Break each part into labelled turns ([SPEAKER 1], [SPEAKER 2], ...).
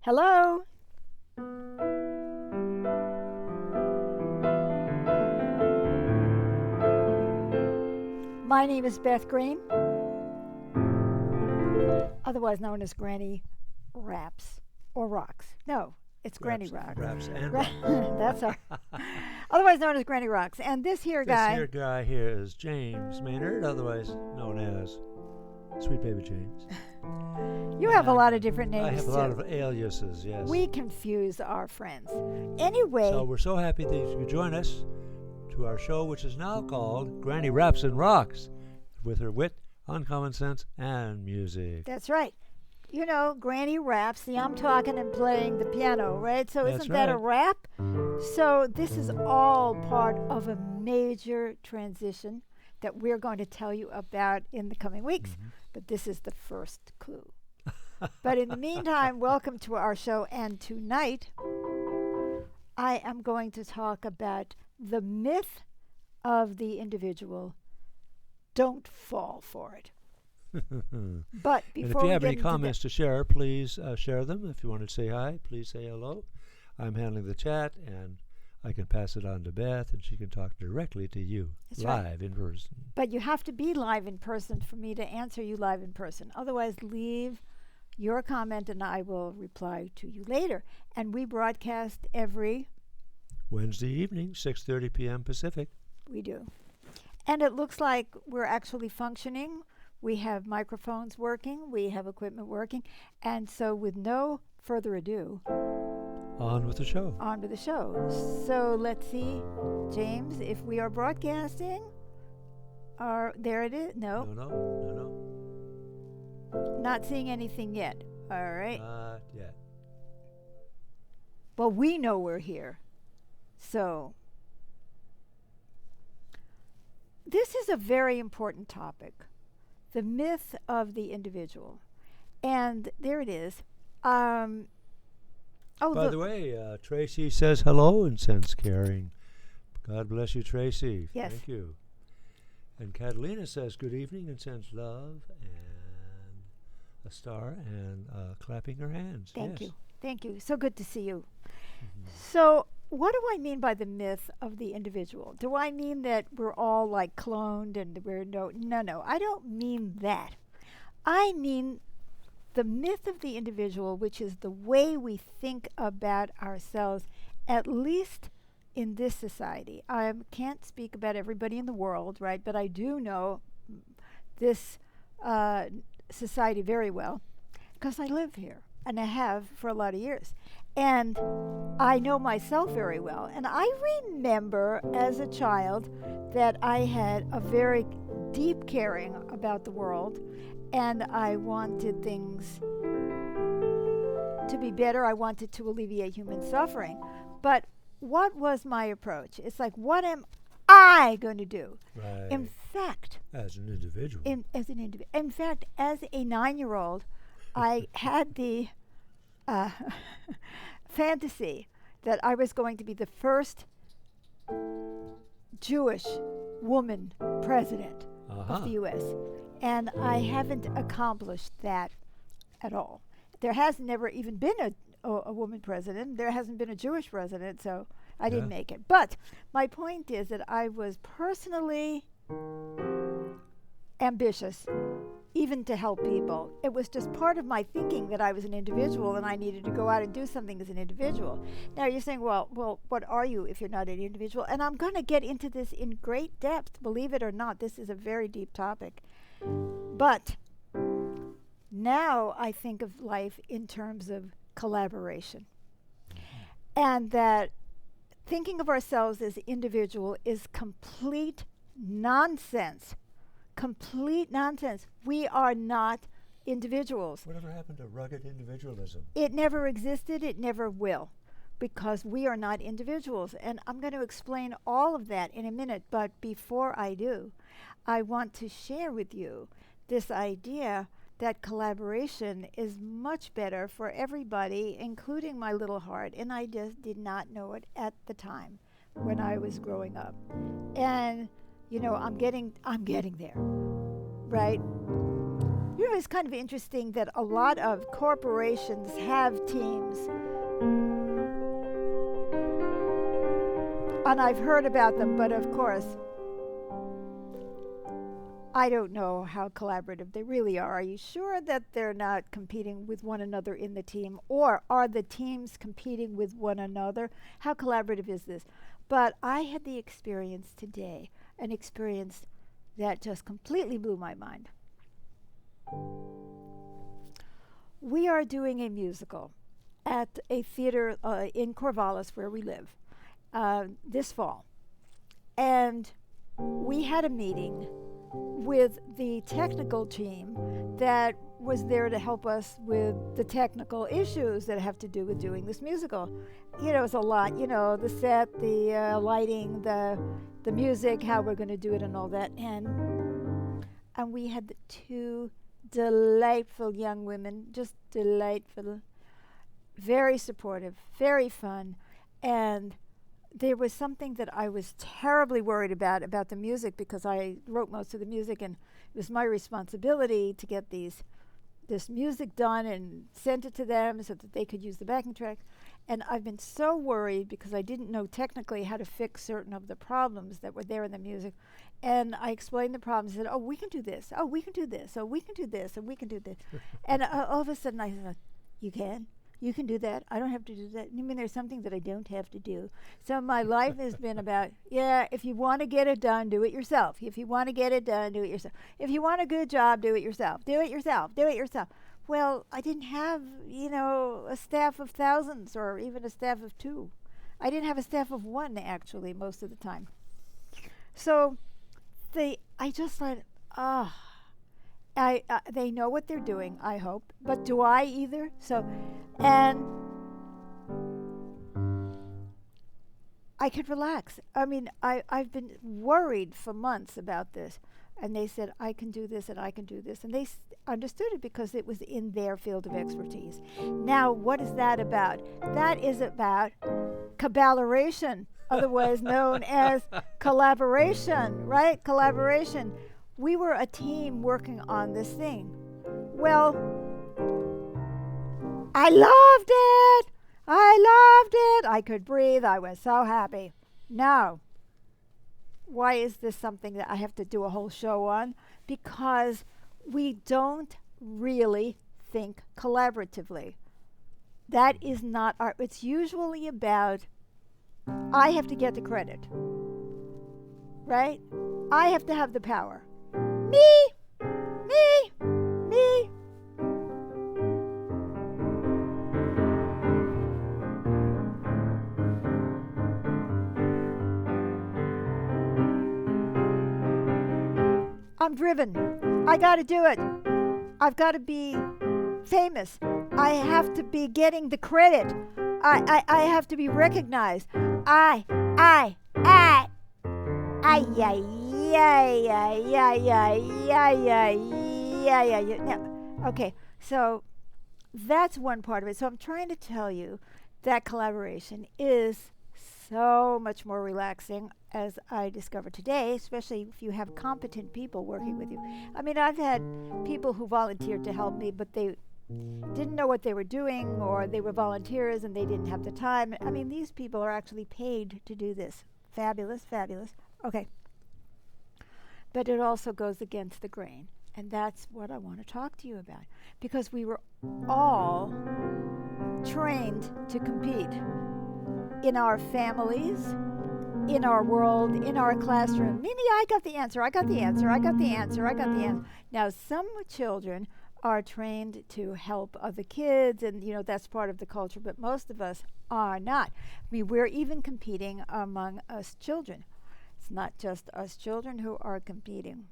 [SPEAKER 1] Hello? My name is Beth Green, otherwise known as Granny Raps or Rocks. No, it's Granny Rocks.
[SPEAKER 2] Raps and Rocks.
[SPEAKER 1] That's our, otherwise known as Granny Rocks. And this here guy.
[SPEAKER 2] This here guy here is James Maynard, otherwise known as Sweet Baby James.
[SPEAKER 1] You have a lot of different names.
[SPEAKER 2] I have a lot of aliases, yes.
[SPEAKER 1] We confuse our friends. Anyway.
[SPEAKER 2] So we're so happy that you could join us to our show, which is now called Granny Raps and Rocks, with her wit, uncommon sense, and music.
[SPEAKER 1] That's right. You know, Granny raps. See, I'm talking and playing the piano, right? So
[SPEAKER 2] That's
[SPEAKER 1] isn't that a
[SPEAKER 2] right.
[SPEAKER 1] rap? So this is all part of a major transition that we're going to tell you about in the coming weeks.
[SPEAKER 2] Mm-hmm.
[SPEAKER 1] But this is the first clue. But in the meantime, welcome to our show. And tonight, I am going to talk about the myth of the individual. Don't fall for it. But before
[SPEAKER 2] and if you have
[SPEAKER 1] we
[SPEAKER 2] any
[SPEAKER 1] get into
[SPEAKER 2] comments to share, please share them. If you want to say hi, please say hello. I'm handling the chat, and I can pass it on to Beth, and she can talk directly to you.
[SPEAKER 1] That's
[SPEAKER 2] live
[SPEAKER 1] right.
[SPEAKER 2] in person.
[SPEAKER 1] But you have to be live in person for me to answer you live in person. Otherwise, leave your comment and I will reply to you later. And we broadcast every...
[SPEAKER 2] Wednesday evening, 6:30 p.m. Pacific.
[SPEAKER 1] We do. And it looks like we're actually functioning. We have microphones working. We have equipment working. And so with no further ado...
[SPEAKER 2] On with the show.
[SPEAKER 1] On with the show. So let's see, James, if we are broadcasting. There it is. No.
[SPEAKER 2] No.
[SPEAKER 1] Not seeing anything yet. All right.
[SPEAKER 2] Not yet.
[SPEAKER 1] Well, we know we're here. So, this is a very important topic. The myth of the individual. And there it is.
[SPEAKER 2] By the way, Tracy says hello and sends caring. God bless you, Tracy.
[SPEAKER 1] Yes.
[SPEAKER 2] Thank you. And Catalina says good evening and sends love and a star and clapping her hands.
[SPEAKER 1] Thank
[SPEAKER 2] yes.
[SPEAKER 1] you. Thank you. So good to see you.
[SPEAKER 2] Mm-hmm.
[SPEAKER 1] So, what do I mean by the myth of the individual? Do I mean that we're all like cloned and we're no, I don't mean that. I mean the myth of the individual, which is the way we think about ourselves, at least in this society. I can't speak about everybody in the world, right? But I do know this society very well because I live here and I have for a lot of years. And I know myself very well. And I remember as a child that I had a very deep caring about the world. And I wanted things to be better. I wanted to alleviate human suffering. But what was my approach? It's like, what am I going to do?
[SPEAKER 2] Right.
[SPEAKER 1] In fact,
[SPEAKER 2] as an individual.
[SPEAKER 1] In fact, as a 9-year-old, I had the fantasy that I was going to be the first Jewish woman president of the U.S. And I haven't accomplished that at all. There has never even been a woman president. There hasn't been a Jewish president, so I didn't make it. But my point is that I was personally ambitious, even to help people. It was just part of my thinking that I was an individual and I needed to go out and do something as an individual. Now you're saying, well, what are you if you're not an individual? And I'm going to get into this in great depth, believe it or not. This is a very deep topic. But now I think of life in terms of collaboration. And that thinking of ourselves as individual is complete nonsense. Complete nonsense. We are not individuals.
[SPEAKER 2] Whatever happened to rugged individualism?
[SPEAKER 1] It never existed. It never will. Because we are not individuals. And I'm going to explain all of that in a minute. But before I do, I want to share with you this idea that collaboration is much better for everybody, including my little heart. And I just did not know it at the time when I was growing up. And, you know, I'm getting there, right? You know, it's kind of interesting that a lot of corporations have teams. And I've heard about them, but of course, I don't know how collaborative they really are. Are you sure that they're not competing with one another in the team? Or are the teams competing with one another? How collaborative is this? But I had the experience today, an experience that just completely blew my mind. We are doing a musical at a theater in Corvallis, where we live, this fall. And we had a meeting with the technical team that was there to help us with the technical issues that have to do with doing this musical. You know, it's a lot, you know, the set, the lighting, the music, how we're going to do it and all that. And we had the two delightful young women, just delightful, very supportive, very fun. And there was something that I was terribly worried about the music, because I wrote most of the music, and it was my responsibility to get this music done and sent it to them so that they could use the backing track. And I've been so worried because I didn't know technically how to fix certain of the problems that were there in the music. And I explained the problems and said, oh, we can do this. Oh, we can do this. Oh, we can do this. And we can do this. And all of a sudden I said, you can? You can do that. I don't have to do that. You mean there's something that I don't have to do? So my life has been about, if you want to get it done, do it yourself. If you want to get it done, do it yourself. If you want a good job, do it yourself. Do it yourself. Do it yourself. Well, I didn't have, a staff of thousands or even a staff of 2. I didn't have a staff of 1, actually, most of the time. So I just thought, they know what they're doing, I hope. But do I either? So, and I could relax. I mean, I've been worried for months about this. And they said, I can do this and I can do this. And they understood it because it was in their field of expertise. Now, what is that about? That is about collaboration, otherwise known as collaboration, right? Collaboration. We were a team working on this thing. Well, I loved it. I could breathe. I was so happy. Now, why is this something that I have to do a whole show on? Because we don't really think collaboratively. That is not our, it's usually about, I have to get the credit, right? I have to have the power. Me. I'm driven. I got to do it. I've got to be famous. I have to be getting the credit. I have to be recognized. Yeah. Now, okay, so that's one part of it. So I'm trying to tell you that collaboration is so much more relaxing, as I discovered today, especially if you have competent people working with you. I mean, I've had people who volunteered to help me, but they didn't know what they were doing, or they were volunteers and they didn't have the time. I mean, these people are actually paid to do this. Fabulous, fabulous. Okay. But it also goes against the grain. And that's what I want to talk to you about. Because we were all trained to compete in our families, in our world, in our classroom. Mimi, I got the answer. Now, some children are trained to help other kids, and that's part of the culture, but most of us are not. I mean, we're even competing among us children. It's not just us children who are competing.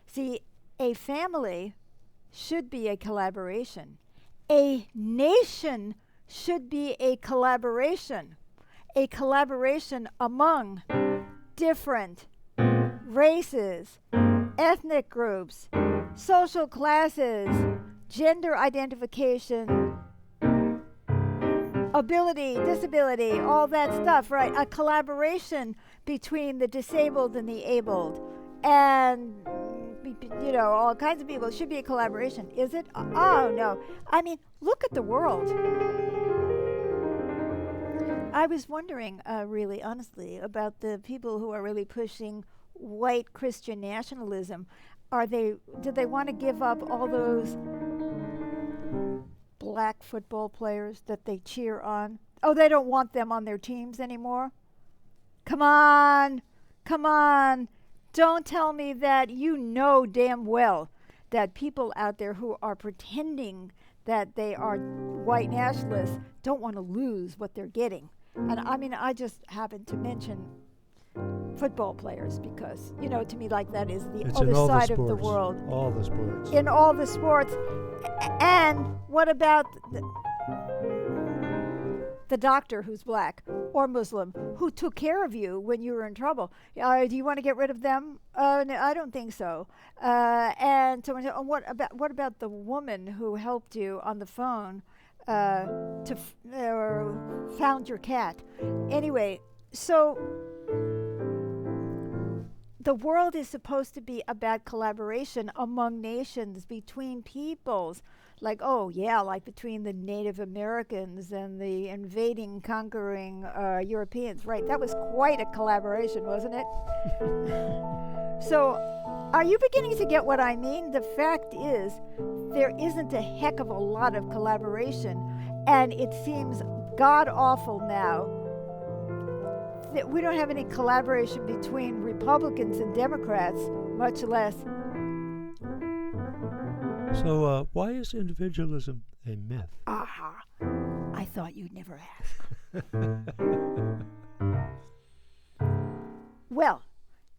[SPEAKER 1] See, a family should be a collaboration. A nation should be a collaboration among different races, ethnic groups, social classes, gender identification, ability, disability, all that stuff, right? A collaboration between the disabled and the abled, and all kinds of people. It should be a collaboration. Is it? Oh, no. I mean, look at the world. I was wondering, really honestly, about the people who are really pushing white Christian nationalism. Do they want to give up all those black football players that they cheer on? Oh, they don't want them on their teams anymore? Come on. Come on. Don't tell me that you know damn well that people out there who are pretending that they are white nationalists don't want to lose what they're getting. And I mean, I just happened to mention football players because, to me, like that is the other side of the world.
[SPEAKER 2] All the sports.
[SPEAKER 1] In all the sports. And what about the doctor who's black or Muslim who took care of you when you were in trouble? Do you want to get rid of them? No, I don't think so. And so, what about the woman who helped you on the phone or found your cat? Anyway, so the world is supposed to be about collaboration among nations, between peoples. Like between the Native Americans and the invading, conquering Europeans. Right, that was quite a collaboration, wasn't it? So, are you beginning to get what I mean? The fact is, there isn't a heck of a lot of collaboration, and it seems god-awful now that we don't have any collaboration between Republicans and Democrats, much less.
[SPEAKER 2] So, why is individualism a myth?
[SPEAKER 1] Aha. I thought you'd never ask. Well,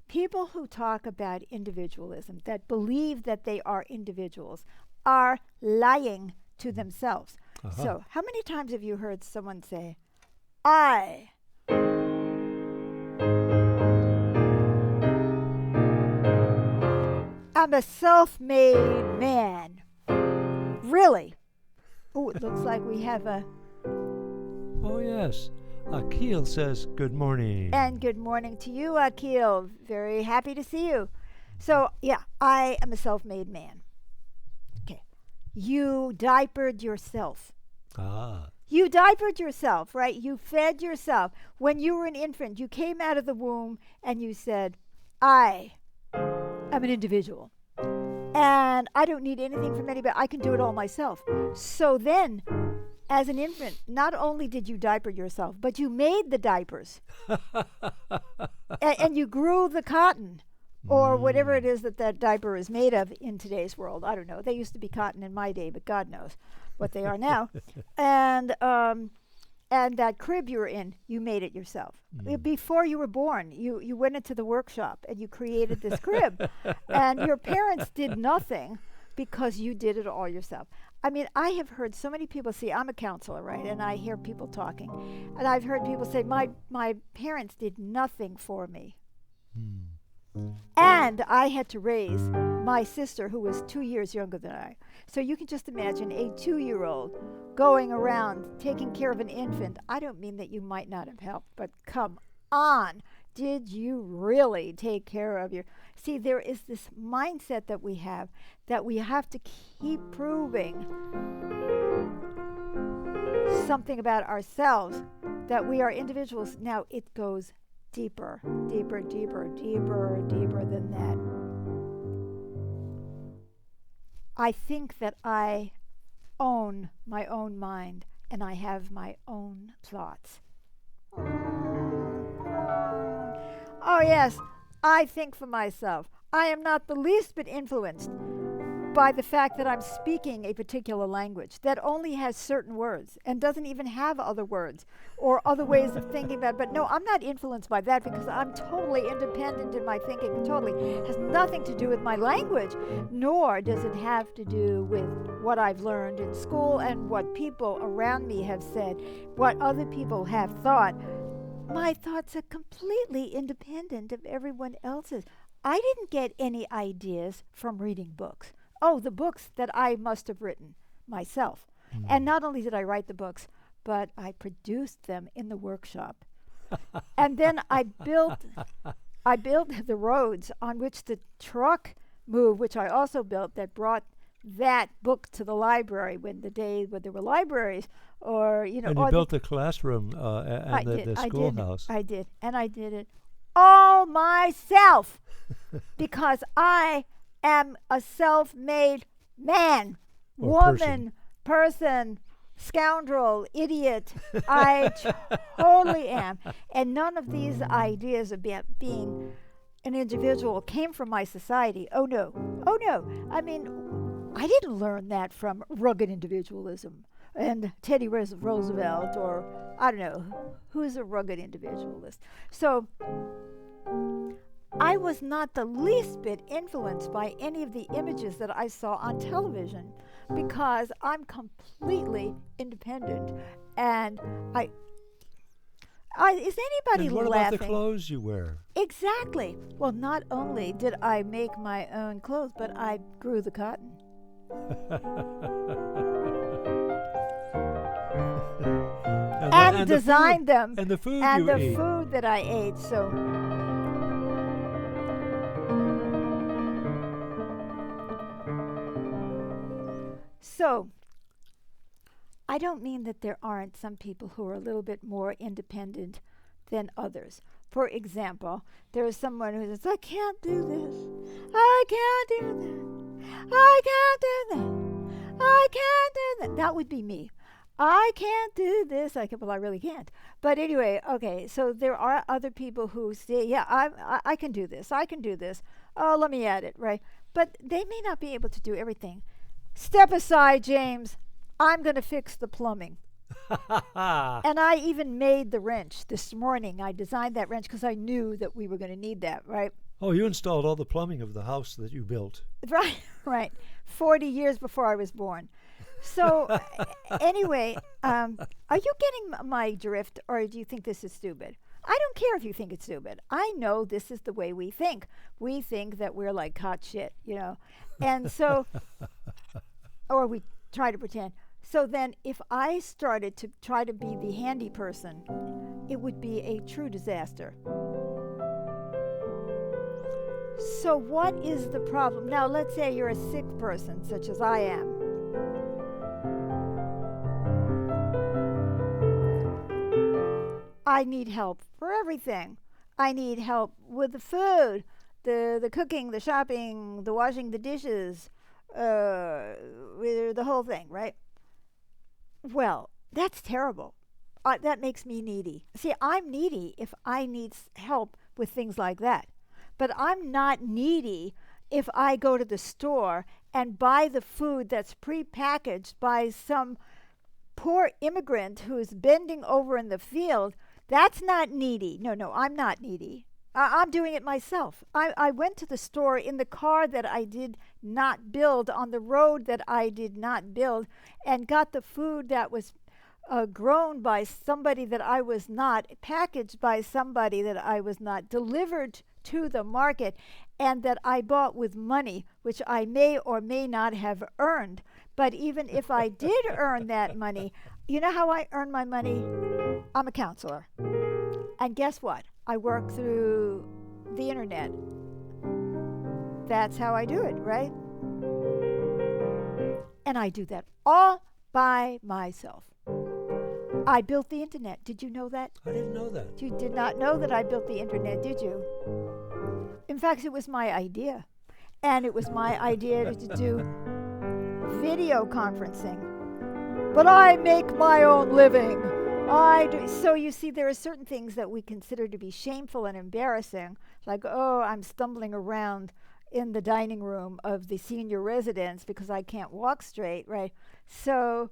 [SPEAKER 1] people who talk about individualism, that believe that they are individuals, are lying to themselves.
[SPEAKER 2] Uh-huh.
[SPEAKER 1] So, how many times have you heard someone say, I I'm a self-made man. Really? Oh, it looks like we have a...
[SPEAKER 2] Oh, yes. Akil says good morning.
[SPEAKER 1] And good morning to you, Akil. Very happy to see you. So, yeah, I am a self-made man. Okay. You diapered yourself.
[SPEAKER 2] Ah.
[SPEAKER 1] You diapered yourself, right? You fed yourself. When you were an infant, you came out of the womb and you said, I am an individual. And I don't need anything from anybody. I can do it all myself. So then, as an infant, not only did you diaper yourself, but you made the diapers. and you grew the cotton. Or whatever it is that diaper is made of in today's world. I don't know. They used to be cotton in my day, but God knows what they are now. And that crib you were in, you made it yourself. Before you were born, you went into the workshop and you created this crib. And your parents did nothing because you did it all yourself. I mean, I have heard so many people say, I'm a counselor, right? And I hear people talking. And I've heard people say, my parents did nothing for me. And I had to raise my sister, who was 2 years younger than I. So you can just imagine a 2-year-old going around taking care of an infant. I don't mean that you might not have helped, but come on. Did you really take care of your... See, there is this mindset that we have to keep proving something about ourselves, that we are individuals. Now, it goes deeper, deeper, deeper, deeper, deeper than that. I think that I own my own mind and I have my own thoughts. Oh yes, I think for myself. I am not the least bit influenced by the fact that I'm speaking a particular language that only has certain words and doesn't even have other words or other ways of thinking about it. But no, I'm not influenced by that because I'm totally independent in my thinking. It totally has nothing to do with my language, nor does it have to do with what I've learned in school and what people around me have said, what other people have thought. My thoughts are completely independent of everyone else's. I didn't get any ideas from reading books. Oh, the books that I must have written myself. And not only did I write the books, but I produced them in the workshop. And then I built the roads on which the truck move, which I also built, that brought that book to the library when there were libraries, or
[SPEAKER 2] And you built the classroom
[SPEAKER 1] I
[SPEAKER 2] and the
[SPEAKER 1] did,
[SPEAKER 2] schoolhouse.
[SPEAKER 1] I did, and I did it all myself because I am a self-made man,
[SPEAKER 2] Or
[SPEAKER 1] woman, person, scoundrel, idiot. I totally am. And none of these ideas about being an individual came from my society. Oh no. Oh no. I mean, I didn't learn that from rugged individualism and Teddy Roosevelt, or I don't know, who's a rugged individualist. So I was not the least bit influenced by any of the images that I saw on television because I'm completely independent. And is anybody
[SPEAKER 2] And what
[SPEAKER 1] laughing?
[SPEAKER 2] about the clothes you wear?
[SPEAKER 1] Exactly. Well, not only did I make my own clothes, but I grew the cotton. And designed them.
[SPEAKER 2] And the food
[SPEAKER 1] And
[SPEAKER 2] you
[SPEAKER 1] the
[SPEAKER 2] eat.
[SPEAKER 1] food that I ate. So, I don't mean that there aren't some people who are a little bit more independent than others. For example, there is someone who says, I can't do this. I can't do that. I can't do that. I can't do that. That would be me. I can't do this. Well, I really can't. But anyway, okay, so there are other people who say, yeah, I can do this. I can do this. Oh, let me add it, right? But they may not be able to do everything. Step aside, James. I'm going to fix the plumbing. And I even made the wrench this morning. I designed that wrench because I knew that we were going to need that, right?
[SPEAKER 2] Oh, you installed all the plumbing of the house that you built.
[SPEAKER 1] Right, right. 40 years before I was born. So anyway, are you getting my drift, or do you think this is stupid? I don't care if you think it's stupid. I know this is the way we think. We think that we're like hot shit, And so, or we try to pretend. So then if I started to try to be the handy person, it would be a true disaster. So what is the problem? Now, let's say you're a sick person, such as I am. I need help for everything. I need help with the food, the cooking, the shopping, the washing the dishes, the whole thing, right? Well, that's terrible. That makes me needy. See, I'm needy if I need help with things like that. But I'm not needy if I go to the store and buy the food that's prepackaged by some poor immigrant who's bending over in the field. That's not needy. No, I'm not needy. I'm doing it myself. I went to the store in the car that I did not build, on the road that I did not build, and got the food that was grown by somebody that I was not, packaged by somebody that I was not, delivered to the market, and that I bought with money, which I may or may not have earned. But even if I did earn that money, you know how I earn my money? I'm a counselor. And guess what? I work through the internet. That's how I do it, right? And I do that all by myself. I built the internet. Did you know that?
[SPEAKER 2] I didn't know that.
[SPEAKER 1] You did not know that I built the internet, did you? In fact, it was my idea. And it was my idea to do video conferencing. But I make my own living. So you see, there are certain things that we consider to be shameful and embarrassing, like, oh, I'm stumbling around in the dining room of the senior residence because I can't walk straight, right? So,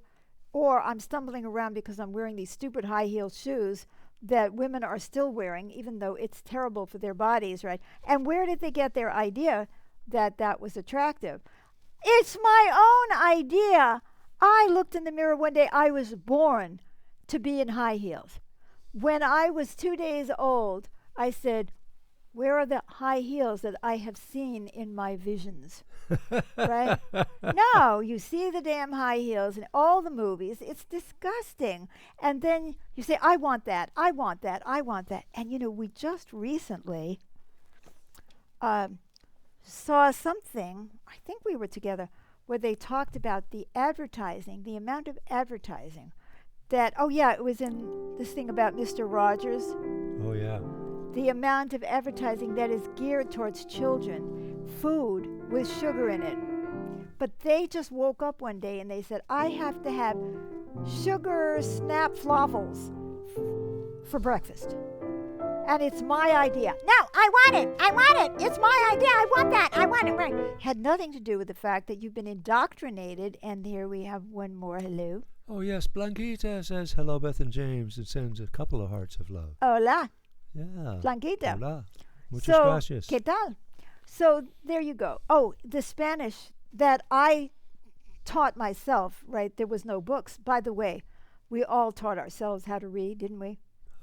[SPEAKER 1] or I'm stumbling around because I'm wearing these stupid high-heeled shoes that women are still wearing, even though it's terrible for their bodies, right? And where did they get their idea that that was attractive? It's my own idea. I looked in the mirror one day. I was born to be in high heels. When I was 2 days old, I said, where are the high heels that I have seen in my visions? Right? No, you see the damn high heels in all the movies. It's disgusting. And then you say, I want that, I want that, I want that. And we just recently saw something, I think we were together, where they talked about the advertising, the amount of advertising that, oh yeah, it was in this thing about Mr. Rogers,
[SPEAKER 2] Oh, yeah.
[SPEAKER 1] the amount of advertising that is geared towards children, food with sugar in it. But they just woke up one day and they said, I have to have sugar snap flauwels for breakfast. And it's my idea. No, I want it. I want it. It's my idea. I want that. I want it. Right. Had nothing to do with the fact that you've been indoctrinated. And here we have one more hello.
[SPEAKER 2] Oh, yes. Blanquita says, hello, Beth and James. It sends a couple of hearts of love.
[SPEAKER 1] Hola,
[SPEAKER 2] Yeah.
[SPEAKER 1] Blanquita.
[SPEAKER 2] Hola. Muchas
[SPEAKER 1] So,
[SPEAKER 2] gracias.
[SPEAKER 1] ¿qué tal? So there you go. Oh, the Spanish that I taught myself, right? There was no books. By the way, we all taught ourselves how to read, didn't we?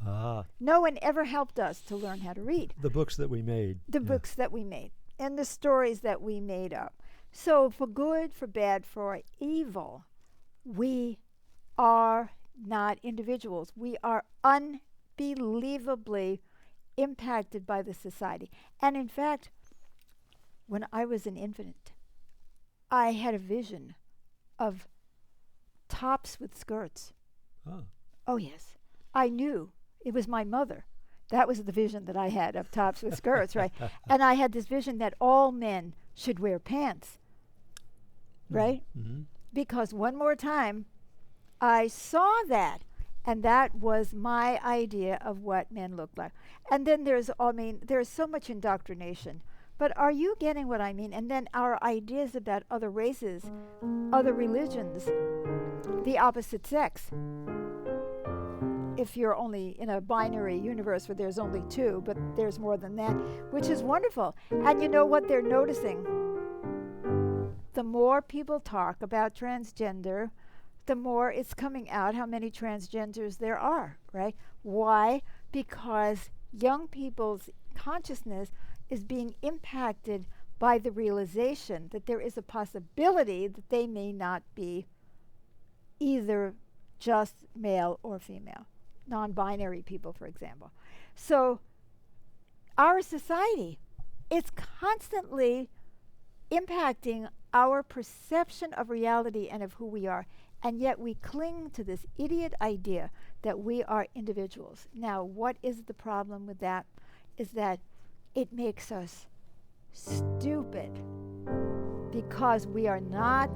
[SPEAKER 2] Ah,
[SPEAKER 1] No one ever helped us to learn how to read.
[SPEAKER 2] the books that we made.
[SPEAKER 1] The books that we made and the stories that we made up. So for good, for bad, for evil, we are not individuals. We are unbelievably impacted by the society. And in fact, when I was an infant, I had a vision of tops with skirts.
[SPEAKER 2] Oh.
[SPEAKER 1] Oh, yes. I knew it was my mother. That was the vision that I had of tops with skirts, right? And I had this vision that all men should wear pants, right?
[SPEAKER 2] Mm-hmm.
[SPEAKER 1] Because one more time, I saw that. And that was my idea of what men looked like. And then there's so much indoctrination. But are you getting what I mean? And then our ideas about other races, other religions, the opposite sex. If you're only in a binary universe where there's only two, but there's more than that, which is wonderful. And you know what they're noticing? The more people talk about transgender, the more it's coming out how many transgenders there are, right? Why? Because young people's consciousness is being impacted by the realization that there is a possibility that they may not be either just male or female, non-binary people, for example. So our society, it's constantly impacting our perception of reality and of who we are, and yet we cling to this idiot idea that we are individuals. Now, what is the problem with that? Is that it makes us stupid because we are not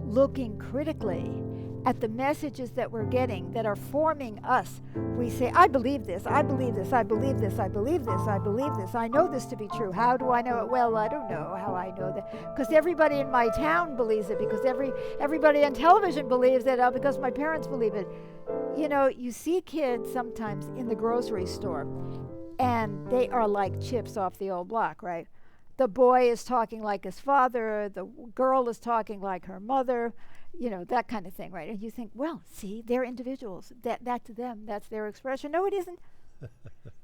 [SPEAKER 1] looking critically at the messages that we're getting that are forming us. We say, I believe this, I believe this, I believe this, I believe this, I believe this, I know this to be true. How do I know it? Well, I don't know how I know that. Because everybody in my town believes it, because everybody on television believes it, because my parents believe it. You know, you see kids sometimes in the grocery store, and they are like chips off the old block, right? The boy is talking like his father, the girl is talking like her mother, you know, that kind of thing, right? And you think, well, see, they're individuals. That to them, that's their expression. No, it isn't.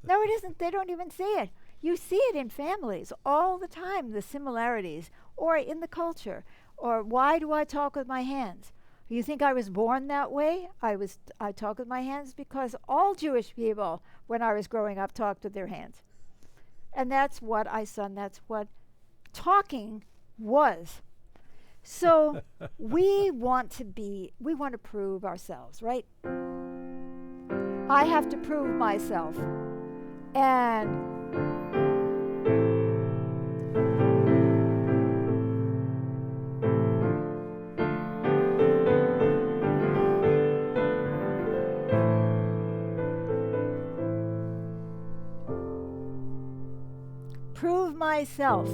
[SPEAKER 1] No, it isn't. They don't even see it. You see it in families all the time, the similarities, or in the culture. Or why do I talk with my hands? You think I was born that way? I talk with my hands because all Jewish people, when I was growing up, talked with their hands. And that's what I saw, and that's what talking was. So we want to prove ourselves, right? I have to prove myself. And prove myself.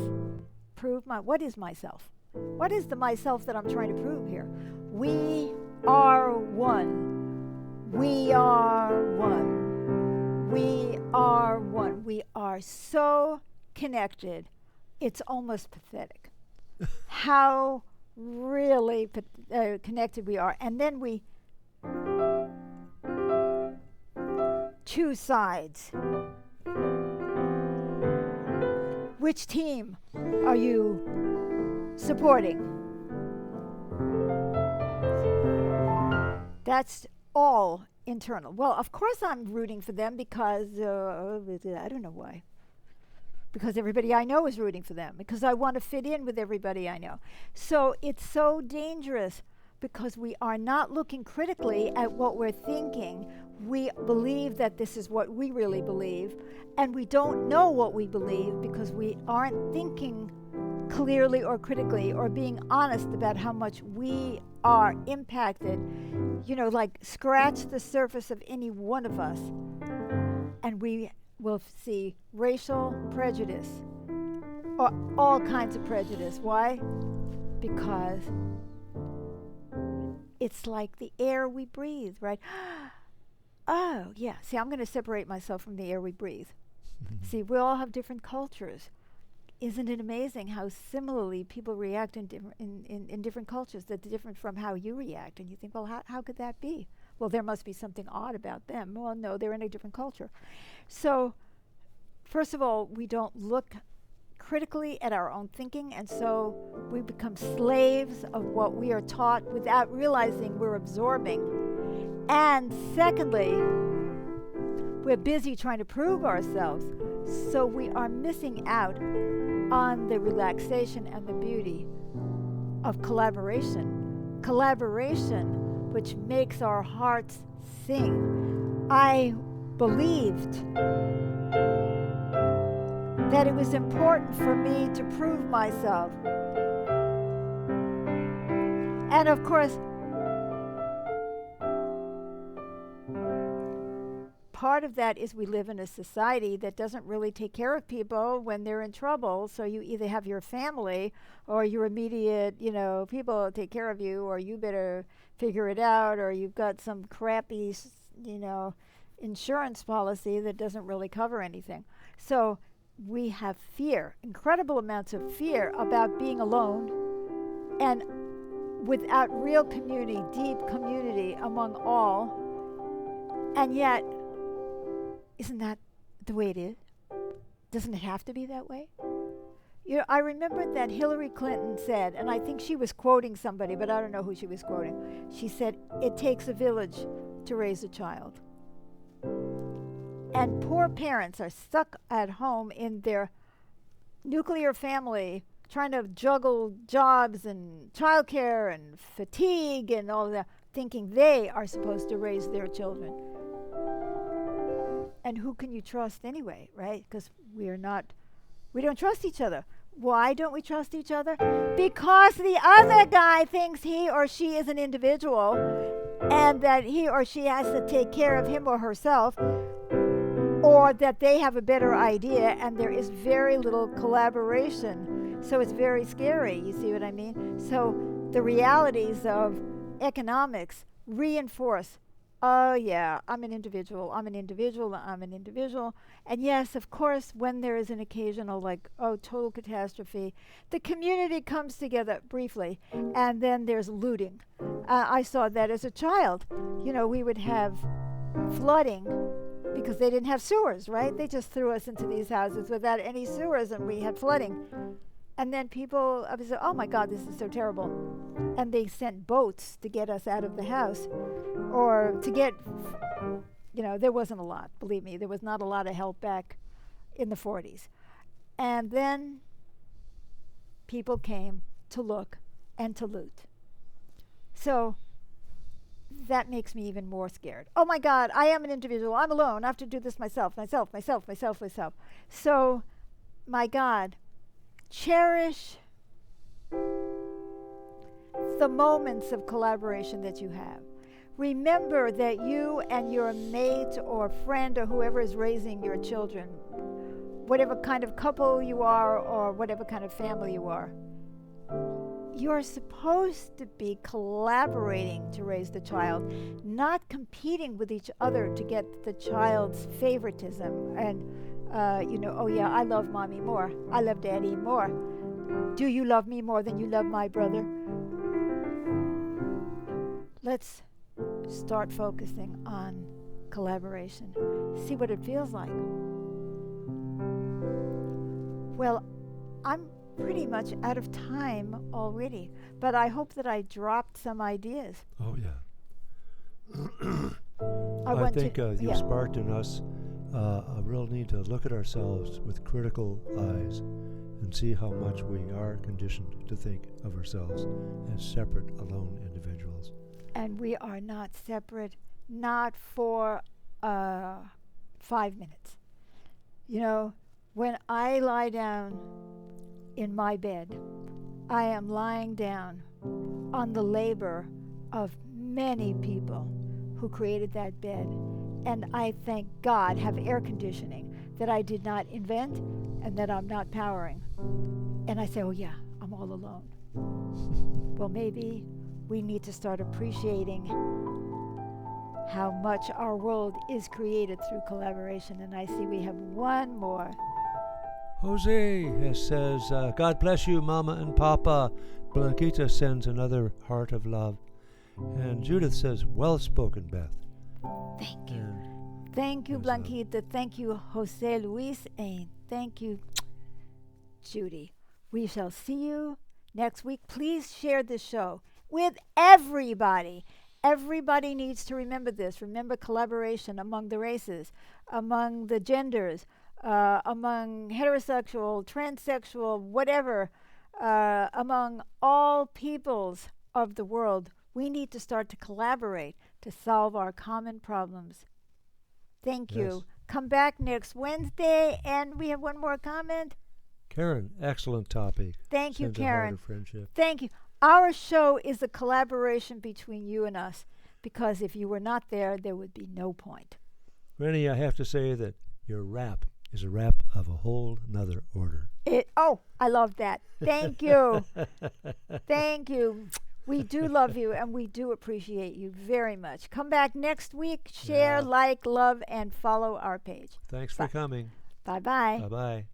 [SPEAKER 1] What is myself? What is the myself that I'm trying to prove here? We are one. We are one. We are one. We are so connected. It's almost pathetic how really connected we are. And then we choose sides. Which team are you supporting? That's all internal. Well, of course I'm rooting for them because I don't know why. because everybody I know is rooting for them, because I want to fit in with everybody I know. So it's so dangerous because we are not looking critically at what we're thinking. We believe that this is what we really believe, and we don't know what we believe because we aren't thinking clearly or critically or being honest about how much we are impacted. You know, like scratch the surface of any one of us, and we will see racial prejudice or all kinds of prejudice. Why? Because it's like the air we breathe, right? Oh, yeah. See, I'm going to separate myself from the air we breathe. See, we all have different cultures. Isn't it amazing how similarly people react in different cultures that's different from how you react? And you think, well, how could that be? Well, there must be something odd about them. Well, no, they're in a different culture. So, first of all, we don't look critically at our own thinking, and so we become slaves of what we are taught without realizing we're absorbing. And secondly, we're busy trying to prove ourselves, so we are missing out on the relaxation and the beauty of collaboration. Collaboration, which makes our hearts sing. I believed that it was important for me to prove myself. And of course, part of that is we live in a society that doesn't really take care of people when they're in trouble. So you either have your family or your immediate, people take care of you, or you better figure it out, or you've got some crappy, insurance policy that doesn't really cover anything. So we have fear, incredible amounts of fear about being alone and without real community, deep community among all. And yet, isn't that the way it is? Doesn't it have to be that way? I remember that Hillary Clinton said, and I think she was quoting somebody, but I don't know who she was quoting. She said, "It takes a village to raise a child." And poor parents are stuck at home in their nuclear family, trying to juggle jobs and childcare and fatigue and all of that, thinking they are supposed to raise their children. And who can you trust anyway, right? Because we don't trust each other. Why don't we trust each other? Because the other guy thinks he or she is an individual and that he or she has to take care of him or herself, or that they have a better idea, and there is very little collaboration. So it's very scary, you see what I mean? So the realities of economics reinforce, oh yeah, I'm an individual. And yes, of course, when there is an occasional, total catastrophe, the community comes together briefly, and then there's looting. I saw that as a child. We would have flooding because they didn't have sewers, right? They just threw us into these houses without any sewers, and we had flooding. And then people said, oh my God, this is so terrible. And they sent boats to get us out of the house, or to get, there wasn't a lot, believe me. There was not a lot of help back in the 40s. And then people came to look and to loot. So that makes me even more scared. Oh my God, I am an individual. I'm alone. I have to do this myself. So, my God, cherish the moments of collaboration that you have. Remember that you and your mate or friend or whoever is raising your children, whatever kind of couple you are or whatever kind of family you are, you're supposed to be collaborating to raise the child, not competing with each other to get the child's favoritism. And, oh yeah, I love mommy more. I love daddy more. Do you love me more than you love my brother? Let's start focusing on collaboration. See what it feels like. Well, I'm pretty much out of time already, but I hope that I dropped some ideas.
[SPEAKER 2] Oh, yeah. I think you've sparked in us a real need to look at ourselves with critical eyes and see how much we are conditioned to think of ourselves as separate, alone individuals.
[SPEAKER 1] And we are not separate, not for 5 minutes. You know, when I lie down in my bed, I am lying down on the labor of many people who created that bed. And I thank God have air conditioning that I did not invent and that I'm not powering. And I say, oh yeah, I'm all alone. Well, maybe we need to start appreciating how much our world is created through collaboration. And I see we have one more.
[SPEAKER 2] Jose says, God bless you, Mama and Papa. Blanquita sends another heart of love. And Judith says, well spoken, Beth.
[SPEAKER 1] Thank you. Thank you, Blanquita. Thank you, Jose Luis. And thank you, Judy. We shall see you next week. Please share this show with everybody. Everybody needs to remember this. Remember collaboration among the races, among the genders, among heterosexual, transsexual, whatever, among all peoples of the world. We need to start to collaborate to solve our common problems. Thank you. Come back next Wednesday, and we have one more comment.
[SPEAKER 2] Karen, excellent topic.
[SPEAKER 1] Thank you, Karen.
[SPEAKER 2] Friendship.
[SPEAKER 1] Thank you. Our show is a collaboration between you and us, because if you were not there, there would be no point.
[SPEAKER 2] Rennie, I have to say that your rap is a rap of a whole nother order.
[SPEAKER 1] I love that. Thank you. Thank you. We do love you, and we do appreciate you very much. Come back next week. Share, like, love, and follow our page.
[SPEAKER 2] Thanks for coming.
[SPEAKER 1] Bye-bye.
[SPEAKER 2] Bye-bye.